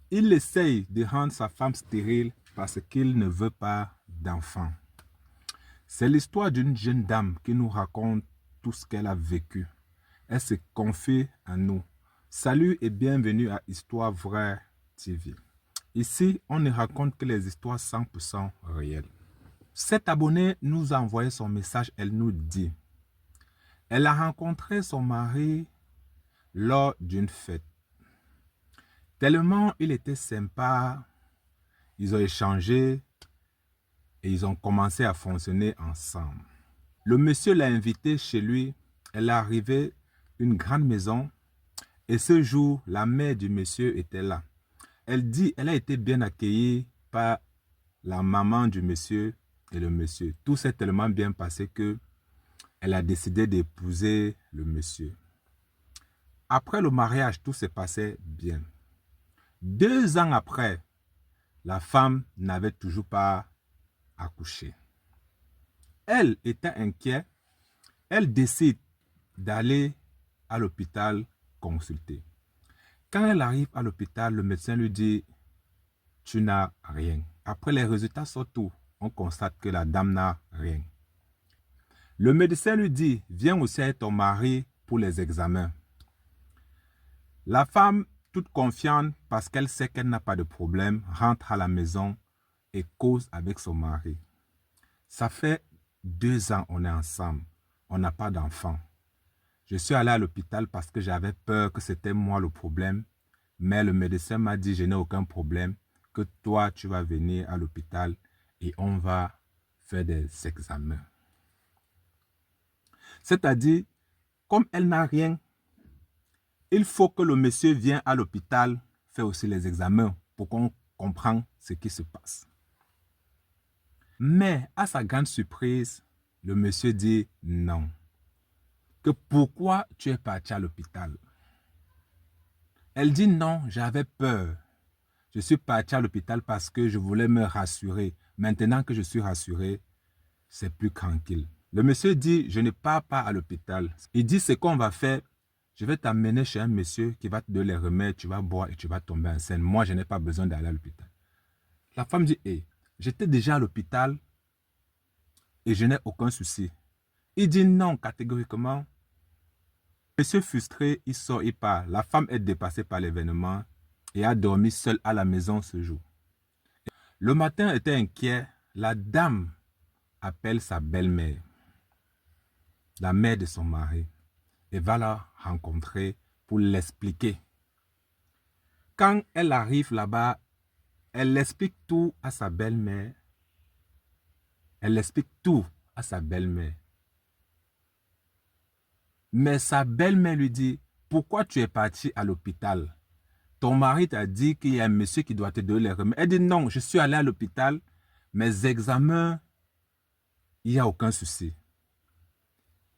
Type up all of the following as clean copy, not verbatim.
Il essaye de rendre sa femme stérile parce qu'il ne veut pas d'enfant. C'est l'histoire d'une jeune dame qui nous raconte tout ce qu'elle a vécu. Elle se confie à nous. Salut et bienvenue à Histoire Vraie TV. Ici, on ne raconte que les histoires 100% réelles. Cette abonnée nous a envoyé son message. Elle nous dit, elle a rencontré son mari lors d'une fête. Tellement il était sympa, ils ont échangé et ils ont commencé à fonctionner ensemble. Le monsieur l'a invitée chez lui. Elle est arrivée une grande maison et ce jour, la mère du monsieur était là. Elle dit elle a été bien accueillie par la maman du monsieur et le monsieur. Tout s'est tellement bien passé que elle a décidé d'épouser le monsieur. Après le mariage, tout s'est passé bien. 2 ans après, la femme n'avait toujours pas accouché. Elle était inquiète. Elle décide d'aller à l'hôpital consulter. Quand elle arrive à l'hôpital, le médecin lui dit « Tu n'as rien ». Après, les résultats sortent où on constate que la dame n'a rien. Le médecin lui dit « Viens aussi avec ton mari pour les examens ». La femme, toute confiante parce qu'elle sait qu'elle n'a pas de problème, rentre à la maison et cause avec son mari. Ça fait 2 ans qu'on est ensemble. On n'a pas d'enfant. Je suis allé à l'hôpital parce que j'avais peur que c'était moi le problème. Mais le médecin m'a dit, je n'ai aucun problème, que toi, tu vas venir à l'hôpital et on va faire des examens. C'est-à-dire, comme elle n'a rien, il faut que le monsieur vienne à l'hôpital faire aussi les examens pour qu'on comprenne ce qui se passe. Mais à sa grande surprise, le monsieur dit non. Que pourquoi tu es parti à l'hôpital? Elle dit non, j'avais peur. Je suis parti à l'hôpital parce que je voulais me rassurer. Maintenant que je suis rassuré, c'est plus tranquille. Le monsieur dit, je ne pars pas à l'hôpital. Il dit, ce qu'on va faire, je vais t'amener chez un monsieur qui va te donner les remèdes, tu vas boire et tu vas tomber enceinte. Moi, je n'ai pas besoin d'aller à l'hôpital. La femme dit, hey, j'étais déjà à l'hôpital et je n'ai aucun souci. Il dit non, catégoriquement. Monsieur frustré, il sort, il part. La femme est dépassée par l'événement et a dormi seule à la maison ce jour. Le matin était inquiet. La dame appelle sa belle-mère, la mère de son mari, et va la rencontrer pour l'expliquer. Quand elle arrive là-bas, elle explique tout à sa belle-mère. Elle explique tout à sa belle-mère. Mais sa belle-mère lui dit, pourquoi tu es parti à l'hôpital? Ton mari t'a dit qu'il y a un monsieur qui doit te donner les remèdes. Elle dit non, je suis allé à l'hôpital, mes examens, il n'y a aucun souci.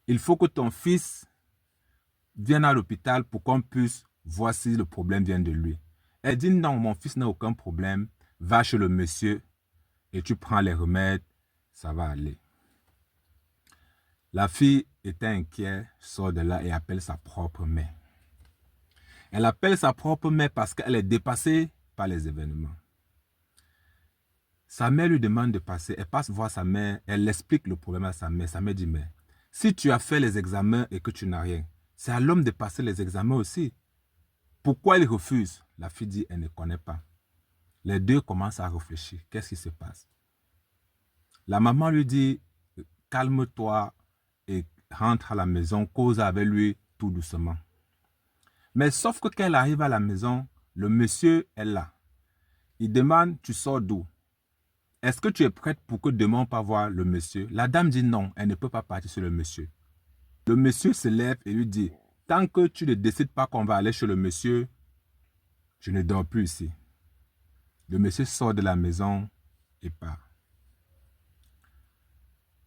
Il faut que ton fils vienne à l'hôpital pour qu'on puisse voir si le problème vient de lui. Elle dit non, mon fils n'a aucun problème, va chez le monsieur et tu prends les remèdes, ça va aller. La fille était inquiète, sort de là et appelle sa propre mère. Elle appelle sa propre mère parce qu'elle est dépassée par les événements. Sa mère lui demande de passer. Elle passe voir sa mère. Elle explique le problème à sa mère. Sa mère dit, mais si tu as fait les examens et que tu n'as rien, c'est à l'homme de passer les examens aussi. Pourquoi il refuse? La fille dit, elle ne connaît pas. Les deux commencent à réfléchir. Qu'est-ce qui se passe? La maman lui dit, calme-toi et rentre à la maison, cause avec lui tout doucement. Mais sauf que quand elle arrive à la maison, le monsieur est là. Il demande, tu sors d'où? Est-ce que tu es prête pour que demain on va voir le monsieur? La dame dit non, elle ne peut pas partir sur le monsieur. Le monsieur se lève et lui dit, tant que tu ne décides pas qu'on va aller chez le monsieur, je ne dors plus ici. Le monsieur sort de la maison et part.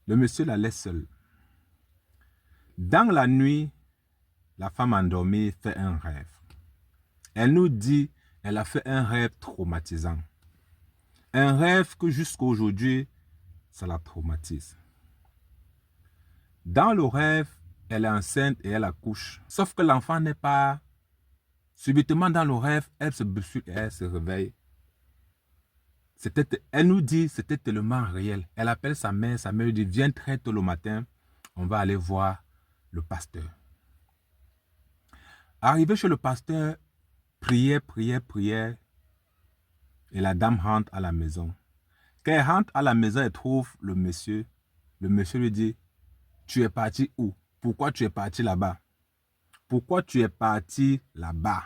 Le monsieur la laisse seule. Dans la nuit, la femme endormie fait un rêve. Elle nous dit, elle a fait un rêve traumatisant. Un rêve que jusqu'à aujourd'hui, ça la traumatise. Dans le rêve, elle est enceinte et elle accouche. Sauf que l'enfant n'est pas Subitement dans le rêve, elle se bouscule et elle se réveille. Elle nous dit que c'était tellement réel. Elle appelle sa mère lui dit, viens très tôt le matin, on va aller voir le pasteur. Arrivé chez le pasteur, prière, et la dame rentre à la maison. Quand elle rentre à la maison, elle trouve le monsieur. Le monsieur lui dit, tu es parti où? Pourquoi tu es parti là-bas? Pourquoi tu es parti là-bas?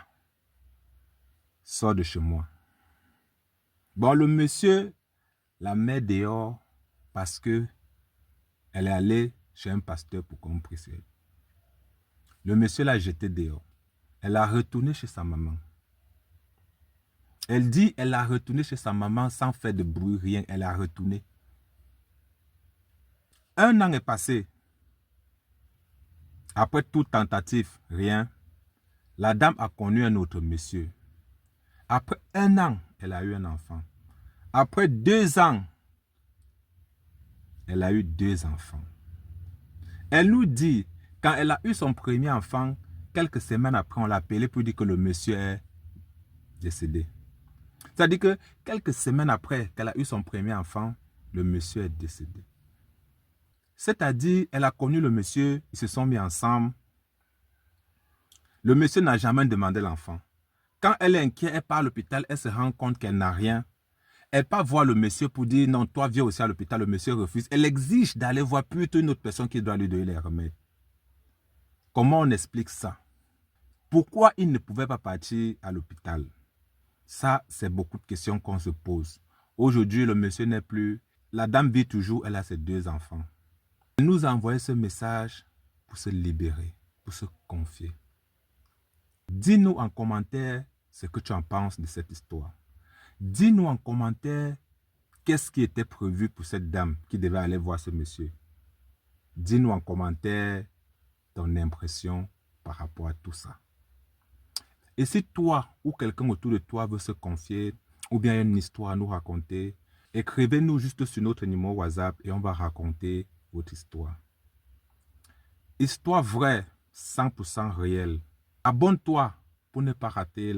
Sors de chez moi. Bon, le monsieur la met dehors parce que elle est allée chez un pasteur pour qu'on prie sur elle. Le monsieur l'a jetée dehors. Elle a retourné chez sa maman. Elle dit elle a retourné chez sa maman sans faire de bruit, rien. Elle a retourné. 1 an est passé. Après toute tentative, rien. La dame a connu un autre monsieur. Après 1 an, elle a eu un enfant. Après 2 ans, elle a eu 2 enfants. Elle nous dit, quand elle a eu son premier enfant, quelques semaines après, on l'a appelé pour dire que le monsieur est décédé. C'est-à-dire que quelques semaines après qu'elle a eu son premier enfant, le monsieur est décédé. C'est-à-dire, elle a connu le monsieur, ils se sont mis ensemble. Le monsieur n'a jamais demandé l'enfant. Quand elle est inquiète, elle part à l'hôpital, elle se rend compte qu'elle n'a rien. Elle part voir le monsieur pour dire, non, toi viens aussi à l'hôpital, le monsieur refuse. Elle exige d'aller voir plutôt une autre personne qui doit lui donner les remèdes. Comment on explique ça? Pourquoi il ne pouvait pas partir à l'hôpital? Ça, c'est beaucoup de questions qu'on se pose. Aujourd'hui, le monsieur n'est plus. La dame vit toujours, elle a ses 2 enfants. Elle nous a envoyé ce message pour se libérer, pour se confier. Dis-nous en commentaire ce que tu en penses de cette histoire. Dis-nous en commentaire qu'est-ce qui était prévu pour cette dame qui devait aller voir ce monsieur. Dis-nous en commentaire ton impression par rapport à tout ça. Et si toi ou quelqu'un autour de toi veut se confier ou bien une histoire à nous raconter, écrivez-nous juste sur notre numéro WhatsApp et on va raconter votre histoire. Histoire vraie, 100% réelle. Abonne-toi pour ne pas rater la